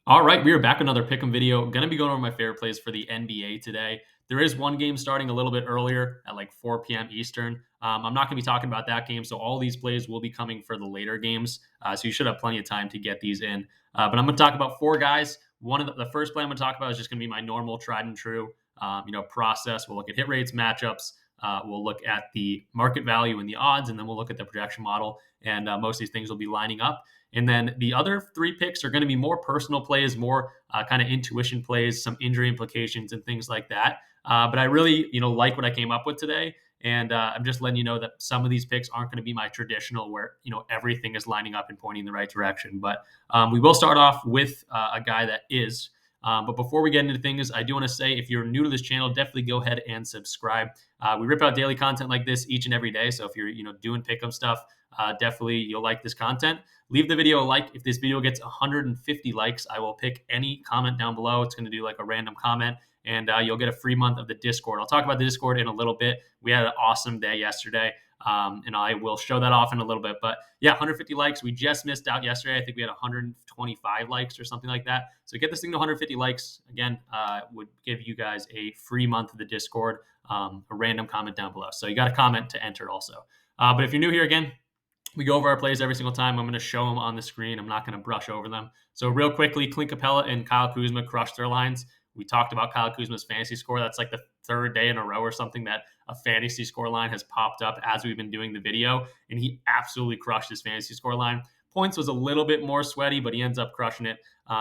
All right, we are back with another pick'em video. Gonna be going over my favorite plays for the NBA today. There is one game starting a little bit earlier at like 4 p.m. Eastern. I'm not gonna be talking about that game, so all these plays will be coming for the later games. So you should have plenty of time to get these in. But I'm gonna talk about four guys. One of the first play I'm gonna talk about is just gonna be my normal tried and true, process. We'll look at hit rates, matchups. We'll look at the market value and the odds, and then we'll look at the projection model. And most of these things will be lining up. And then the other three picks are going to be more personal plays, more kind of intuition plays, some injury implications and things like that. But I really, like what I came up with today. And I'm just letting you know that some of these picks aren't going to be my traditional where, everything is lining up and pointing in the right direction. But we will start off with a guy that is. But before we get into things, I do want to say if you're new to this channel, definitely go ahead and subscribe. We rip out daily content like this each and every day. So if you're, doing pick'em stuff, definitely you'll like this content. Leave the video a like. If this video gets 150 likes, I will pick any comment down below. It's going to do like a random comment, and you'll get a free month of the Discord. I'll talk about the Discord in a little bit. We had an awesome day yesterday, and I will show that off in a little bit. But yeah, 150 likes. We just missed out yesterday. I think we had 125 likes or something like that. So get this thing to 150 likes. Again, would give you guys a free month of the Discord, a random comment down below. So you got to comment to enter also. But if you're new here again, we go over our plays every single time. I'm going to show them on the screen. I'm not going to brush over them. So real quickly, Clint Capella and Kyle Kuzma crushed their lines. We talked about Kyle Kuzma's fantasy score. That's like the third day in a row or something that a fantasy score line has popped up as we've been doing the video, and he absolutely crushed his fantasy score line. Points was a little bit more sweaty, but he ends up crushing it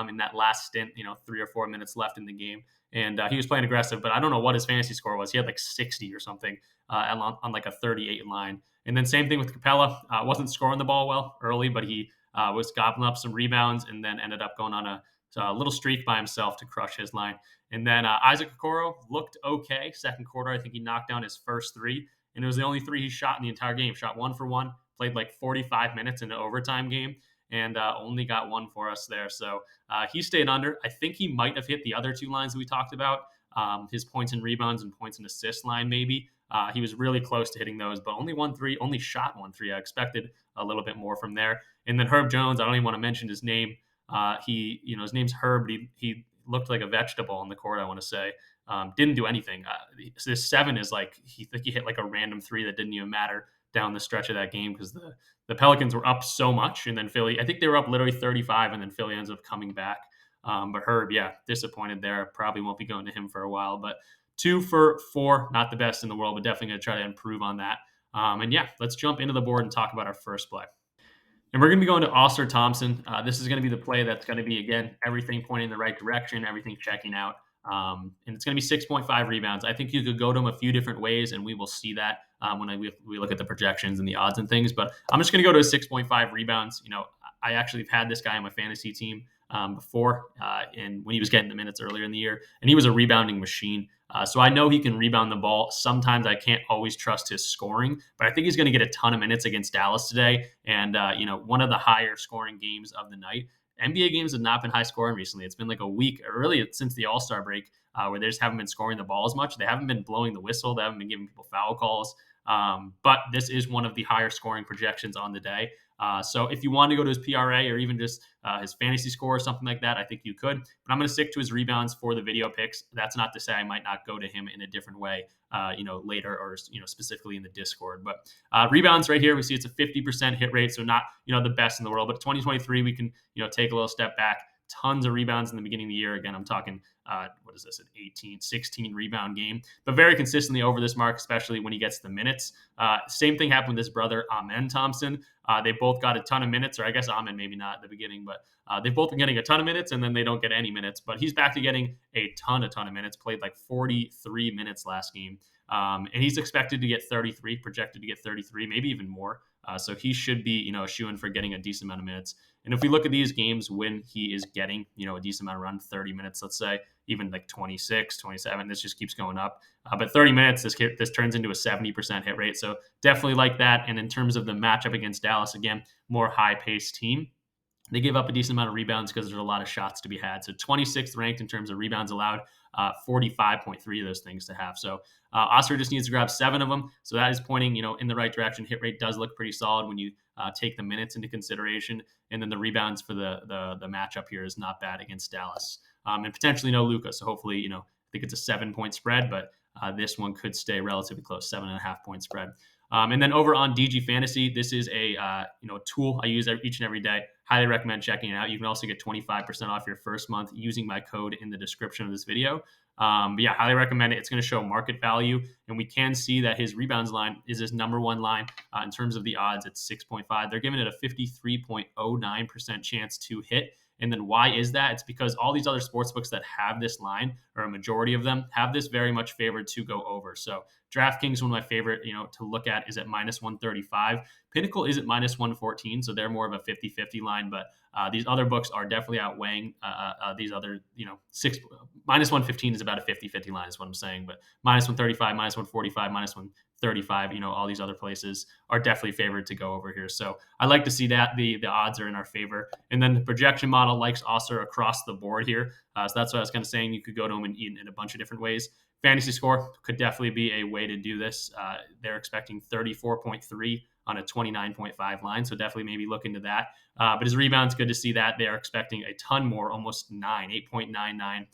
in that last stint, 3 or 4 minutes left in the game. And he was playing aggressive, but I don't know what his fantasy score was. He had like 60 or something on like a 38 line. And then same thing with Capella. Wasn't scoring the ball well early, but he was gobbling up some rebounds and then ended up going on a little streak by himself to crush his line. And then Isaac Okoro looked okay. Second quarter, I think he knocked down his first three, and it was the only three he shot in the entire game. Shot 1 for 1, played like 45 minutes in an overtime game, and only got one for us there. So he stayed under. I think he might have hit the other two lines that we talked about, his points and rebounds and points and assists line maybe. He was really close to hitting those, but only shot 1 3. I expected a little bit more from there. And then Herb Jones, I don't even want to mention his name. His name's Herb, but he looked like a vegetable on the court, I want to say. Didn't do anything. This 7 is like, he hit like a random 3 that didn't even matter down the stretch of that game because the Pelicans were up so much. And then Philly, I think they were up literally 35, and then Philly ends up coming back. But Herb, yeah, disappointed there. Probably won't be going to him for a while, but 2 for 4, not the best in the world, but definitely going to try to improve on that. And yeah, let's jump into the board and talk about our first play. And we're going to be going to Oscar Thompson. This is going to be the play that's going to be, again, everything pointing in the right direction, everything checking out. And it's going to be 6.5 rebounds. I think you could go to him a few different ways, and we will see that when we look at the projections and the odds and things. But I'm just going to go to 6.5 rebounds. I actually have had this guy on my fantasy team before, and when he was getting the minutes earlier in the year, and he was a rebounding machine. So I know he can rebound the ball. Sometimes I can't always trust his scoring, but I think he's going to get a ton of minutes against Dallas today. And, one of the higher scoring games of the night. NBA games have not been high scoring recently. It's been like a week, or really since the All-Star break, where they just haven't been scoring the ball as much. They haven't been blowing the whistle. They haven't been giving people foul calls. But this is one of the higher scoring projections on the day. So if you want to go to his PRA or even just his fantasy score or something like that, I think you could. But I'm going to stick to his rebounds for the video picks. That's not to say I might not go to him in a different way, later or, specifically in the Discord. But rebounds right here, we see it's a 50% hit rate. So not, the best in the world. But 2023, we can, take a little step back. Tons of rebounds in the beginning of the year. Again, I'm talking, what is this, an 18, 16 rebound game, but very consistently over this mark, especially when he gets the minutes. Same thing happened with his brother, Amen Thompson. They both got a ton of minutes, or I guess Amen maybe not at the beginning, but they've both been getting a ton of minutes, and then they don't get any minutes. But he's back to getting a ton of minutes, played like 43 minutes last game. And he's expected to get 33, projected to get 33, maybe even more. So he should be, a shoo-in for getting a decent amount of minutes. And if we look at these games when he is getting, a decent amount of run, 30 minutes, let's say, even like 26, 27, this just keeps going up. But 30 minutes, this turns into a 70% hit rate. So definitely like that. And in terms of the matchup against Dallas, again, more high-paced team. They give up a decent amount of rebounds because there's a lot of shots to be had. So 26th ranked in terms of rebounds allowed, 45.3 of those things to have. So Oscar just needs to grab 7 of them. So that is pointing, in the right direction. Hit rate does look pretty solid when you take the minutes into consideration. And then the rebounds for the matchup here is not bad against Dallas. And potentially no Luka. So hopefully, I think it's a 7-point spread, but this one could stay relatively close, 7.5-point spread. And then over on DG Fantasy, this is a tool I use each and every day. Highly recommend checking it out. You can also get 25% off your first month using my code in the description of this video. But yeah, highly recommend it. It's going to show market value, and we can see that his rebounds line is his number one line in terms of the odds. It's 6.5. They're giving it a 53.09% chance to hit. And then why is that? It's because all these other sportsbooks that have this line, or a majority of them, have this very much favored to go over. So DraftKings, one of my favorite, to look at, is at -135. Pinnacle is at -114, so they're more of a 50-50 line. But these other books are definitely outweighing these other, -115 is about a 50-50 line is what I'm saying. But -135, -145, -135, all these other places are definitely favored to go over here. So I like to see that the odds are in our favor. And then the projection model likes Osser across the board here. So that's what I was kind of saying. You could go to them in a bunch of different ways. Fantasy score could definitely be a way to do this. They're expecting 34.3 on a 29.5 line. So definitely maybe look into that. But his rebounds, good to see that. They are expecting a ton more, almost 8.99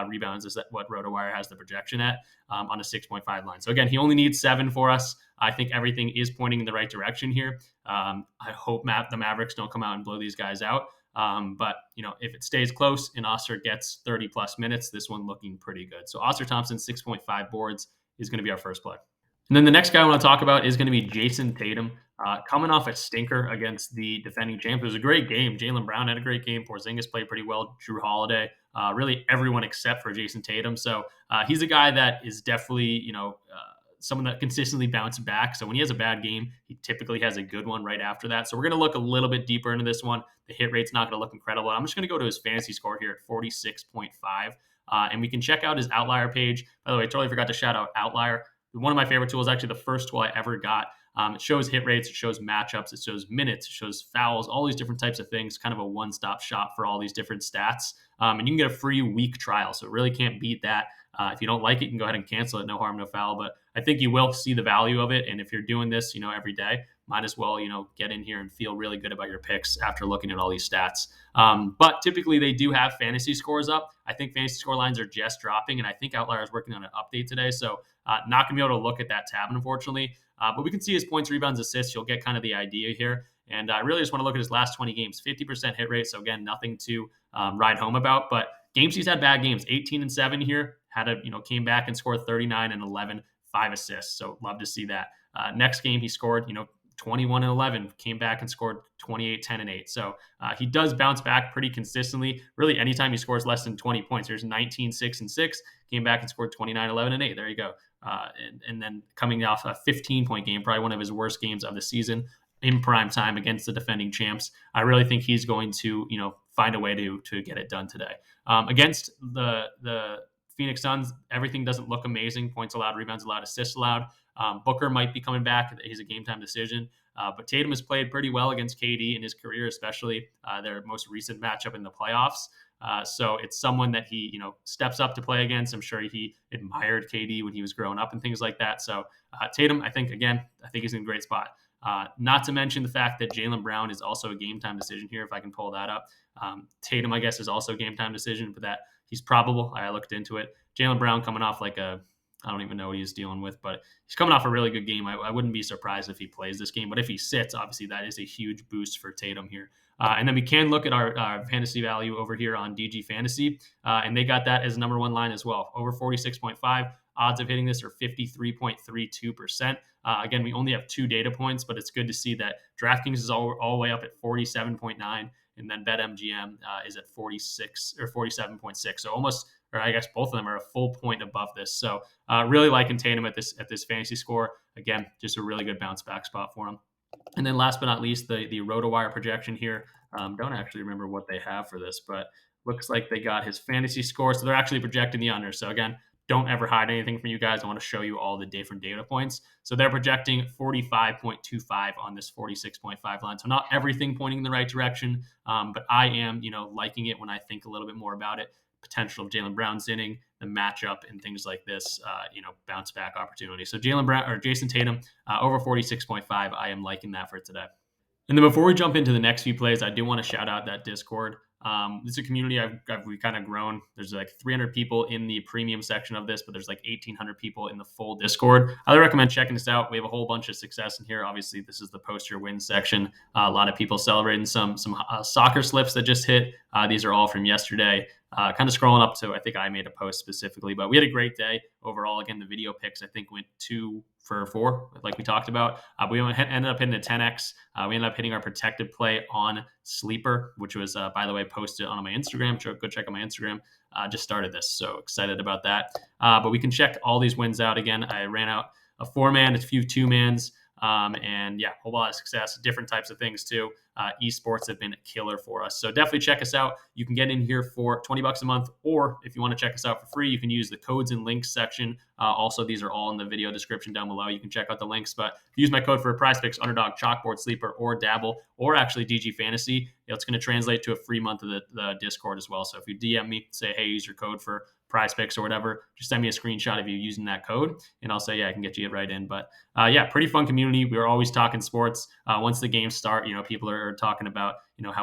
rebounds is that what RotoWire has the projection at on a 6.5 line. So again, he only needs 7 for us. I think everything is pointing in the right direction here. I hope the Mavericks don't come out and blow these guys out. But if it stays close and Osser gets 30 plus minutes, this one looking pretty good. So Osser Thompson, 6.5 boards is going to be our first play. And then the next guy I want to talk about is going to be Jason Tatum, coming off a stinker against the defending champ. It was a great game. Jaylen Brown had a great game. Porzingis played pretty well. Drew Holiday, really everyone except for Jason Tatum. So he's a guy that is definitely, someone that consistently bounces back. So when he has a bad game, he typically has a good one right after that. So we're going to look a little bit deeper into this one. The hit rate's not going to look incredible. I'm just going to go to his fantasy score here at 46.5. And we can check out his outlier page. By the way, I totally forgot to shout out Outlier. One of my favorite tools, actually the first tool I ever got. It shows hit rates, it shows matchups, it shows minutes, it shows fouls, all these different types of things, kind of a one-stop shop for all these different stats. And you can get a free week trial, so really can't beat that. If you don't like it, you can go ahead and cancel it. No harm, no foul. But I think you will see the value of it. And if you're doing this, every day, might as well, get in here and feel really good about your picks after looking at all these stats. But typically they do have fantasy scores up. I think fantasy score lines are just dropping, and I think Outlier is working on an update today. So not going to be able to look at that tab, unfortunately. But we can see his points, rebounds, assists. You'll get kind of the idea here. And I really just want to look at his last 20 games, 50% hit rate. So again, nothing to ride home about. But games he's had bad games, 18-7 here. Came back and scored 39 and 11, 5 assists. So love to see that. Next game he scored, 21 and 11, came back and scored 28, 10 and 8. So he does bounce back pretty consistently. Really, anytime he scores less than 20 points, there's 19, 6 and 6, came back and scored 29, 11 and 8. There you go. And then coming off a 15-point game, probably one of his worst games of the season in prime time against the defending champs. I really think he's going to, find a way to get it done today. Against the Phoenix Suns, everything doesn't look amazing. Points allowed, rebounds allowed, assists allowed. Booker might be coming back. He's a game-time decision. But Tatum has played pretty well against KD in his career, especially their most recent matchup in the playoffs. So it's someone that he, steps up to play against. I'm sure he admired KD when he was growing up and things like that. So Tatum, I think he's in a great spot. Not to mention the fact that Jaylen Brown is also a game-time decision here, if I can pull that up. Tatum, I guess, is also a game-time decision, but that he's probable. I looked into it. Jaylen Brown coming off I don't even know what he's dealing with, but he's coming off a really good game. I wouldn't be surprised if he plays this game, but if he sits, obviously that is a huge boost for Tatum here. And then we can look at our fantasy value over here on DG Fantasy, and they got that as number one line as well. Over 46.5. Odds of hitting this are 53.32%. Again, we only have 2 data points, but it's good to see that DraftKings is all the way up at 47.9, and then BetMGM is at 46 or 47.6. So almost, or I guess both of them are a full point above this. So really liking Tatum at this fantasy score. Again, just a really good bounce back spot for him. And then last but not least, the RotoWire projection here. Don't actually remember what they have for this, but looks like they got his fantasy score. So they're actually projecting the under. So again, don't ever hide anything from you guys. I want to show you all the different data points. So they're projecting 45.25 on this 46.5 line. So not everything pointing in the right direction, but I am, liking it when I think a little bit more about it. Potential of Jaylen Brown's inning, the matchup, and things like this, bounce back opportunity. So Jaylen Brown or Jason Tatum over 46.5. I am liking that for today. And then before we jump into the next few plays, I do want to shout out that Discord. It's a community we've kind of grown. There's like 300 people in the premium section of this, but there's like 1,800 people in the full Discord. I highly recommend checking this out. We have a whole bunch of success in here. Obviously, this is the post your wins section. A lot of people celebrating some soccer slips that just hit. These are all from yesterday. Kind of scrolling up to, I think I made a post specifically, but we had a great day overall. Again, the video picks I think went 2 for 4, like we talked about. We ended up hitting a 10x. We ended up hitting our protected play on Sleeper, which was, by the way, posted on my Instagram. Go check out my Instagram. Just started this, so excited about that. But we can check all these wins out again. I ran out a 4-man, a few 2-mans. And yeah, a whole lot of success, different types of things too. Esports have been a killer for us. So definitely check us out. You can get in here for $20 a month, or if you want to check us out for free, you can use the codes and links section. Also, these are all in the video description down below. You can check out the links, but use my code for PrizePicks, Underdog, Chalkboard, Sleeper, or Dabble, or actually DG Fantasy. It's going to translate to a free month of the Discord as well. So if you DM me, say, hey, use your code for PrizePicks or whatever, just send me a screenshot of you using that code, and I'll say, yeah, I can get you right in. But yeah, pretty fun community. We're always talking sports. Once the games start, people are talking about,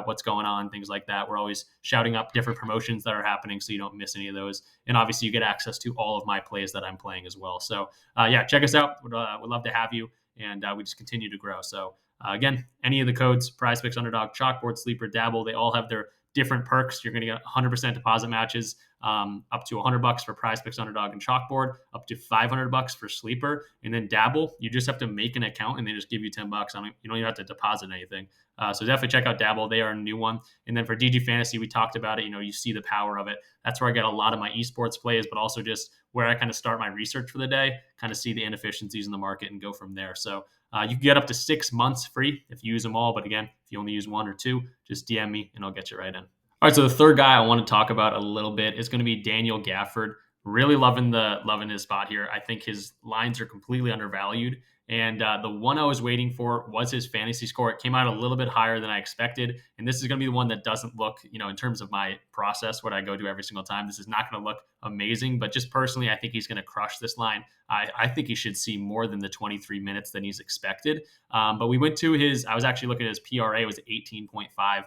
what's going on, things like that. We're always shouting up different promotions that are happening so you don't miss any of those. And obviously you get access to all of my plays that I'm playing as well. So yeah, check us out. Would love to have you. And we just continue to grow. So again, any of the codes, PrizePicks, Underdog, Chalkboard, Sleeper, Dabble, they all have their different perks. You're going to get 100% deposit matches, up to $100 for PrizePicks, Underdog, and Chalkboard, up to $500 for Sleeper, and then Dabble. You just have to make an account, and they just give you $10. You don't even have to deposit anything. So definitely check out Dabble. They are a new one. And then for DG Fantasy, we talked about it. You see the power of it. That's where I get a lot of my esports plays, but also just where I kind of start my research for the day, kind of see the inefficiencies in the market and go from there. So you can get up to 6 months free if you use them all. But again, if you only use 1 or 2, just DM me and I'll get you right in. All right, so the third guy I want to talk about a little bit is going to be Daniel Gafford. Really loving his spot here. I think his lines are completely undervalued. And the one I was waiting for was his fantasy score. It came out a little bit higher than I expected. And this is going to be the one that doesn't look, in terms of my process, what I go to every single time, this is not going to look amazing. But just personally, I think he's going to crush this line. I think he should see more than the 23 minutes than he's expected. But we went to I was actually looking at his PRA, was 18.5.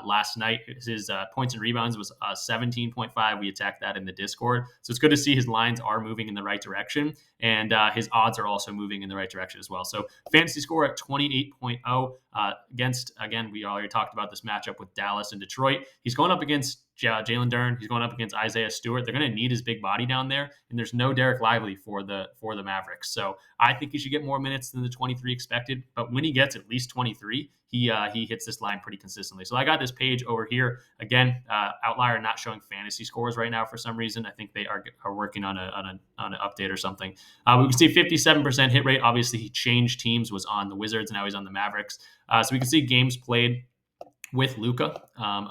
Last night, his points and rebounds was 17.5. We attacked that in the Discord. So it's good to see his lines are moving in the right direction, and his odds are also moving in the right direction as well. So fantasy score at 28.0 against, again, we already talked about this matchup with Dallas and Detroit. He's going up against Jalen Duren. He's going up against Isaiah Stewart. They're going to need his big body down there, and there's no Derek Lively for the Mavericks. So I think he should get more minutes than the 23 expected. But when he gets at least 23, he hits this line pretty consistently. So I got this page over here again. Outlier not showing fantasy scores right now for some reason. I think they are working on an update or something. We can see 57% hit rate. Obviously, he changed teams. Was on the Wizards, now he's on the Mavericks. So we can see games played with Luka.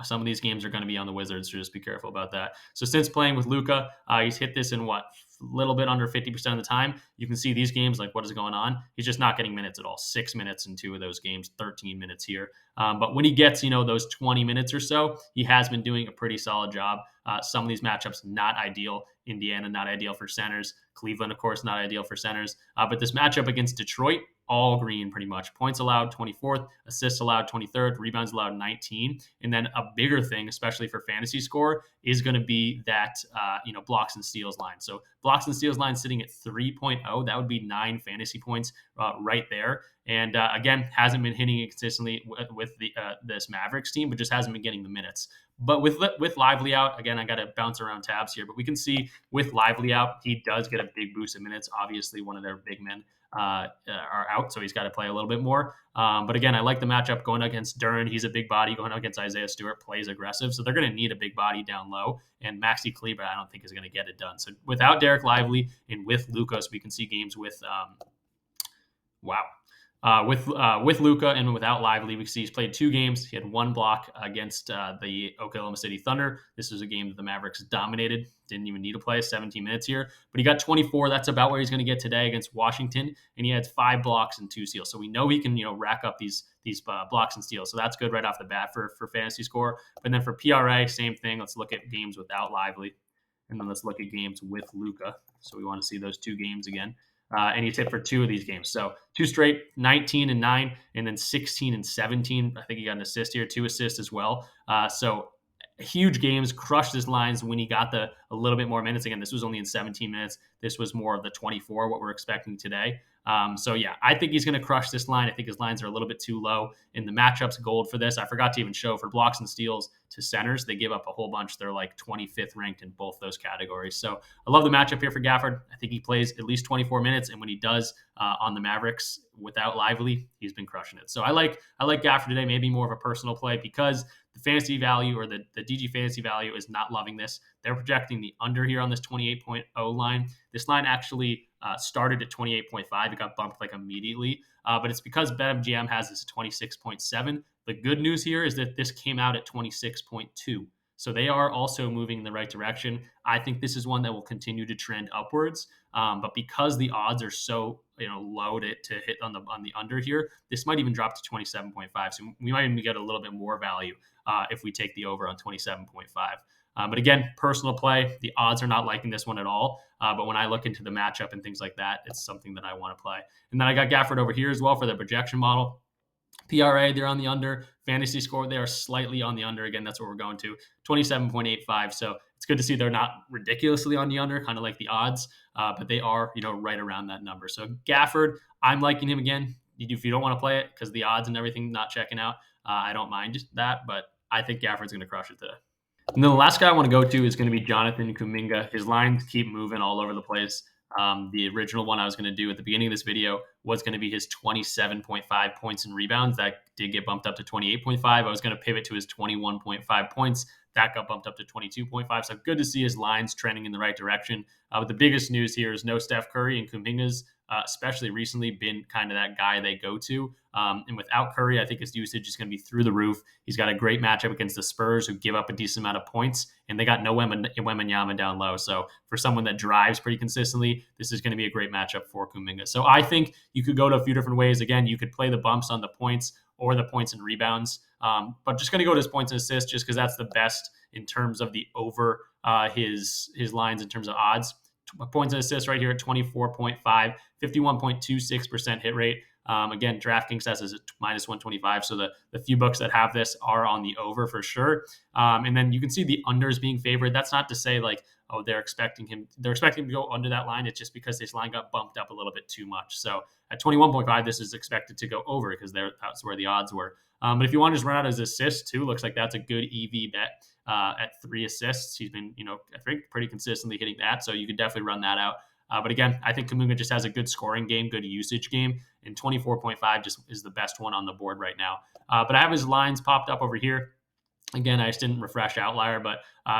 Some of these games are going to be on the Wizards, so just be careful about that. So since playing with Luka, he's hit this in a little bit under 50% of the time. You can see these games, like what is going on? He's just not getting minutes at all. 6 minutes in 2 of those games, 13 minutes here. But when he gets, those 20 minutes or so, he has been doing a pretty solid job. Some of these matchups, not ideal. Indiana, not ideal for centers. Cleveland, of course, not ideal for centers. But this matchup against Detroit, all green pretty much. Points allowed 24th, assists allowed 23rd, rebounds allowed 19. And then a bigger thing, especially for fantasy score, is going to be that blocks and steals line. So blocks and steals line sitting at 3.0. That would be 9 fantasy points right there. And again, hasn't been hitting it consistently with this Mavericks team, but just hasn't been getting the minutes. But with Lively out, again, I got to bounce around tabs here, but we can see with Lively out, he does get a big boost of minutes. Obviously, one of their big men are out, so he's got to play a little bit more. But again, I like the matchup going against Duren. He's a big body. Going against Isaiah Stewart, plays aggressive, so they're going to need a big body down low. And Maxi Kleber, I don't think is going to get it done. So without Derek Lively and with Lucas, we can see games with with Luka and without Lively. We see he's played 2 games. He had 1 block against the Oklahoma City Thunder. This was a game that the Mavericks dominated. Didn't even need to play 17 minutes here, but he got 24. That's about where he's going to get today against Washington. And he had 5 blocks and 2 steals. So we know he can, rack up these blocks and steals. So that's good right off the bat for fantasy score. But then for PRA, same thing. Let's look at games without Lively, and then let's look at games with Luka. So we want to see those 2 games again. and he's hit for 2 of these games. So 2 straight, 19 and 9, and then 16 and 17. I think he got an assist here, 2 assists as well. So huge games, crushed his lines when he got a little bit more minutes. Again, this was only in 17 minutes. This was more of the 24, what we're expecting today. So yeah, I think he's going to crush this line. I think his lines are a little bit too low in the matchups. Gold for this. I forgot to even show for blocks and steals to centers. They give up a whole bunch. They're like 25th ranked in both those categories. So I love the matchup here for Gafford. I think he plays at least 24 minutes, and when he does on the Mavericks without Lively, he's been crushing it. So I like Gafford today. Maybe more of a personal play because the fantasy value or the DG fantasy value is not loving this. They're projecting the under here on this 28.0 line. This line actually started at 28.5. It got bumped like immediately, but it's because BetMGM has this 26.7. The good news here is that this came out at 26.2. So they are also moving in the right direction. I think this is one that will continue to trend upwards. But because the odds are so low to hit on the under here, this might even drop to 27.5. So we might even get a little bit more value if we take the over on 27.5. But again, personal play. The odds are not liking this one at all. But when I look into the matchup and things like that, it's something that I want to play. And then I got Gafford over here as well for the projection model. PRA, they're on the under. Fantasy score, they are slightly on the under. Again, that's what we're going to. 27.85. So it's good to see they're not ridiculously on the under, kind of like the odds, but they are, right around that number. So Gafford, I'm liking him again. If you don't want to play it because the odds and everything not checking out, I don't mind that, but I think Gafford's going to crush it today. And then the last guy I want to go to is going to be Jonathan Kuminga. His lines keep moving all over the place. The original one I was going to do at the beginning of this video was going to be his 27.5 points and rebounds. That did get bumped up to 28.5. I was going to pivot to his 21.5 points. That got bumped up to 22.5. So good to see his lines trending in the right direction. But the biggest news here is no Steph Curry, and Kuminga's especially recently been kind of that guy they go to. And without Curry, I think his usage is going to be through the roof. He's got a great matchup against the Spurs, who give up a decent amount of points, and they got no Wembanyama down low. So for someone that drives pretty consistently, this is going to be a great matchup for Kuminga. So I think you could go to a few different ways. Again, you could play the bumps on the points or the points and rebounds, but just going to go to his points and assists just because that's the best in terms of the over his lines in terms of odds. Points and assists right here at 24.5, 51.26% hit rate. Again, DraftKings has is at minus 125. So the few books that have this are on the over for sure. And then you can see the unders being favored. That's not to say they're expecting him to go under that line. It's just because this line got bumped up a little bit too much. So at 21.5, this is expected to go over because that's where the odds were. But if you want to just run out his assists too, looks like that's a good EV bet at 3 assists. He's been, I think pretty consistently hitting that. So you could definitely run that out. But again, I think Kuminga just has a good scoring game, good usage game, and 24.5 just is the best one on the board right now. But I have his lines popped up over here. Again, I just didn't refresh Outlier, but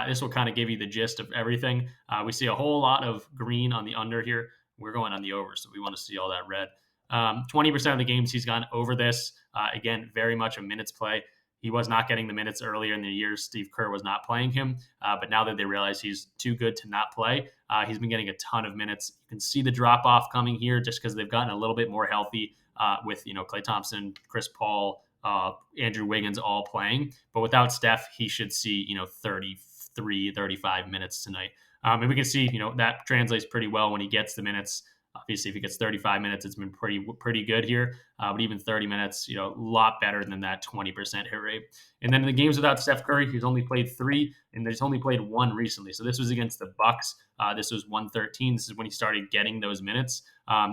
this will kind of give you the gist of everything. We see a whole lot of green on the under here. We're going on the over, so we want to see all that red. 20% of the games he's gone over this. Again, very much a minutes play. He was not getting the minutes earlier in the year. Steve Kerr was not playing him. But now that they realize he's too good to not play, he's been getting a ton of minutes. You can see the drop-off coming here just because they've gotten a little bit more healthy with, Klay Thompson, Chris Paul, Andrew Wiggins all playing. But without Steph, he should see, 33, 35 minutes tonight. And we can see, that translates pretty well when he gets the minutes. Obviously, if he gets 35 minutes, it's been pretty good here. But even 30 minutes, a lot better than that 20% hit rate. And then in the games without Steph Curry, he's only played 3, and he's only played 1 recently. So this was against the Bucks. This was 113. This is when he started getting those minutes.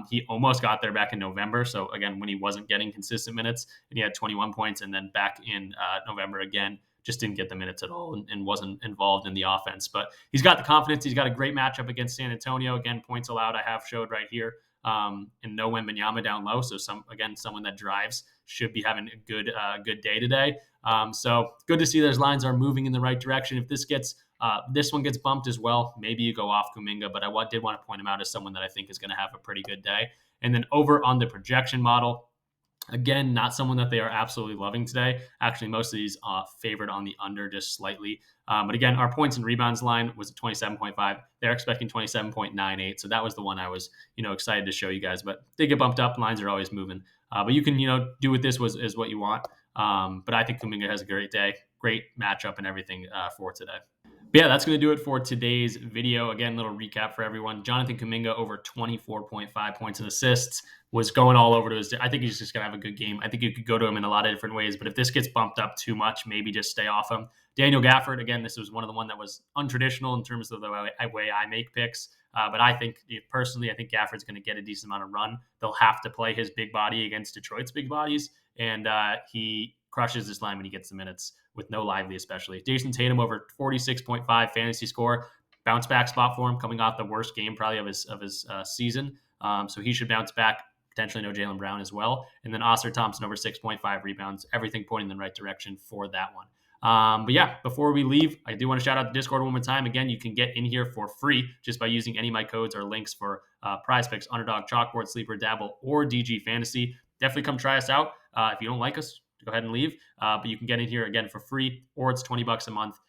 He almost got there back in November. So again, when he wasn't getting consistent minutes, and he had 21 points, and then back in November again, just didn't get the minutes at all and wasn't involved in the offense. But he's got the confidence. He's got a great matchup against San Antonio. Again, points allowed I have showed right here. And no Wembanyama down low. So someone that drives should be having a good day today. So good to see those lines are moving in the right direction. If this one gets bumped as well, maybe you go off Kuminga, but I did want to point him out as someone that I think is going to have a pretty good day. And then over on the projection model, again, not someone that they are absolutely loving today. Actually, most of these favored on the under just slightly. But again, our points and rebounds line was at 27.5. They're expecting 27.98. So that was the one I was, excited to show you guys. But they get bumped up. Lines are always moving. But you can, do with this is what you want. But I think Kuminga has a great day, great matchup and everything for today. But yeah, that's going to do it for today's video. Again, little recap for everyone. Jonathan Kuminga over 24.5 points and assists was going all over to his. I think he's just going to have a good game. I think you could go to him in a lot of different ways, but if this gets bumped up too much, maybe just stay off him. Daniel Gafford, again, this was one of the one that was untraditional in terms of the way I make picks. But I think personally, I think Gafford's going to get a decent amount of run. They'll have to play his big body against Detroit's big bodies, and he crushes this line when he gets the minutes with no Lively, especially. Jason Tatum over 46.5 fantasy score, bounce back spot for him coming off the worst game probably of his season. So he should bounce back. Potentially no Jaylen Brown as well. And then Thompson over 6.5 rebounds. Everything pointing in the right direction for that one. But yeah, before we leave, I do want to shout out the Discord one more time. Again, you can get in here for free just by using any of my codes or links for PrizePicks, Underdog, Chalkboard, Sleeper, Dabble, or DG Fantasy. Definitely come try us out. If you don't like us, go ahead and leave. But you can get in here again for free, or it's $20 a month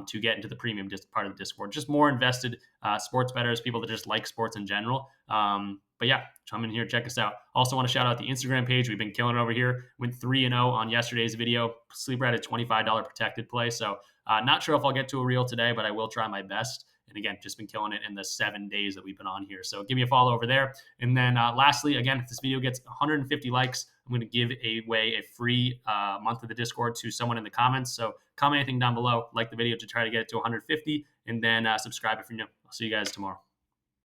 to get into the premium part of the Discord. Just more invested sports bettors, people that just like sports in general. But yeah, come in here, check us out. Also want to shout out the Instagram page. We've been killing it over here. Went 3-0 on yesterday's video. Sleeper had a $25 protected play. So not sure if I'll get to a reel today, but I will try my best. And again, just been killing it in the 7 days that we've been on here. So give me a follow over there. And then lastly, again, if this video gets 150 likes, I'm going to give away a free month of the Discord to someone in the comments. So comment anything down below, like the video to try to get it to 150, and then subscribe if you're new. I'll see you guys tomorrow.